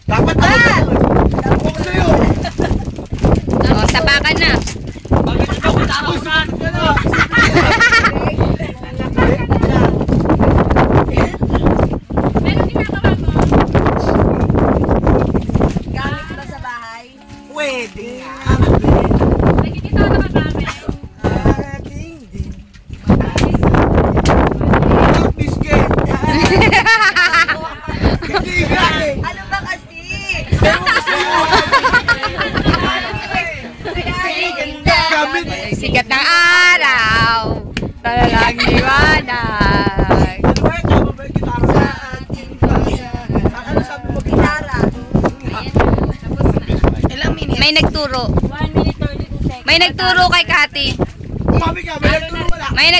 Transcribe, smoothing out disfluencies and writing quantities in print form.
Dapat ako Huwag sa'yo. O, sapakan na. Bakit ito kung tausan? Meron ginagawa mo? Gamit ba sa bahay? Pwede nga. Nagkikita ko na kami. Ding. Biscuit. Hindi nga eh. Ano ba kasi? Gamit. Sikat ng araw. Talagang liwanag. Ano sabi mo, gitara? May nagturo. 1 minute 32 seconds. May nagturo kay Kati. Umami ka, may nagturo wala. May